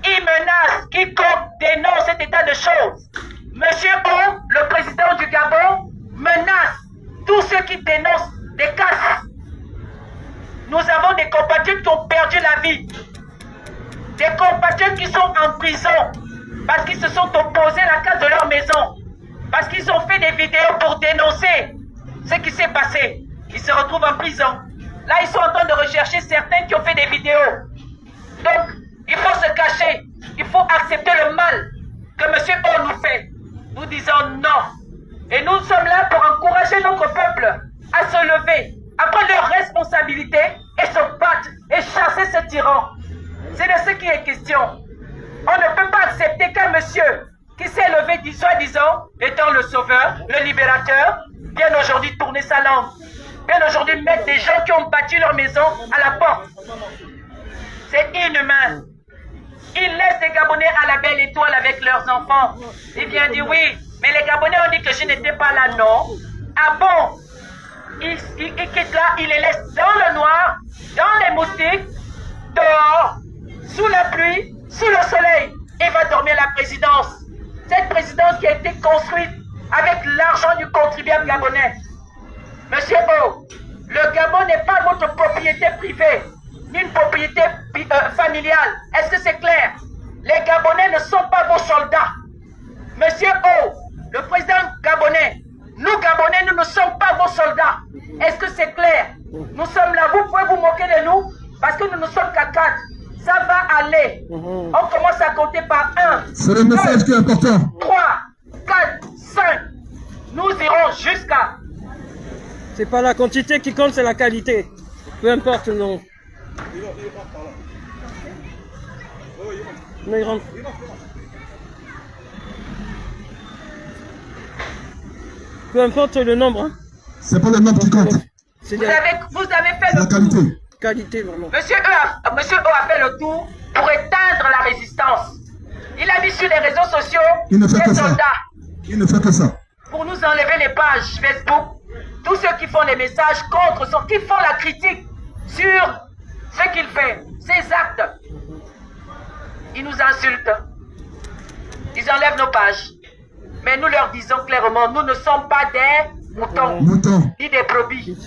Il menace quiconque dénonce cet état de choses. Monsieur O, le président du Gabon, menace tous ceux qui dénoncent des casses. Nous avons des compatriotes qui ont perdu la vie. Des compatriotes qui sont en prison parce qu'ils se sont opposés à la casse de leur maison. Parce qu'ils ont fait des vidéos pour dénoncer ce qui s'est passé. Ils se retrouvent en prison. Là, ils sont en train de rechercher certains qui ont fait des vidéos. Donc, il faut se cacher. Il faut accepter le mal que M. O nous fait. Nous disons non. Et nous sommes là pour encourager notre peuple à se lever, à prendre leurs responsabilités et se battre et chasser ce tyran. C'est de ce qui est question. On ne peut pas accepter qu'un monsieur qui s'est levé, soi-disant, étant le sauveur, le libérateur, vienne aujourd'hui tourner sa langue. Vienne aujourd'hui mettre des gens qui ont bâti leur maison à la porte. C'est inhumain. Il laisse des Gabonais à la belle étoile avec leurs enfants. Il vient dire oui, Mais les Gabonais ont dit que je n'étais pas là, non. Ah bon? Il quitte là, il les laisse dans le noir, dans les moustiques, dehors, sous la pluie, sous le soleil, et va dormir la présidence. Cette présidence qui a été construite avec l'argent du contribuable gabonais. Monsieur O, le Gabon n'est pas votre propriété privée, ni une propriété familiale. Est-ce que c'est clair? Les Gabonais ne sont pas vos soldats. Monsieur O, le président gabonais, nous Gabonais, nous ne sommes pas vos soldats. Est-ce que c'est clair? Nous sommes là, vous pouvez vous moquer de nous parce que nous ne sommes qu'à 4. Ça va aller. On commence à compter par 1. C'est le message qui est important. 3, 4, 5. Nous irons jusqu'à... C'est pas la quantité qui compte, c'est la qualité. Peu importe le nom. Non, il rentre. Peu importe le nombre. Hein. C'est pas le nombre qui compte. C'est Vous la avez fait la le qualité. tour. qualité, vraiment. Monsieur O a fait le tour pour éteindre la résistance. Il a mis sur les réseaux sociaux Il ne fait des que ça. soldats Il ne fait que ça. pour nous enlever les pages Facebook. Tous ceux qui font les messages contre, qui font la critique sur ce qu'il fait, ses actes. Ils nous insultent. Ils enlèvent nos pages. Mais nous leur disons clairement, nous ne sommes pas des moutons, Mouton. ni des brebis.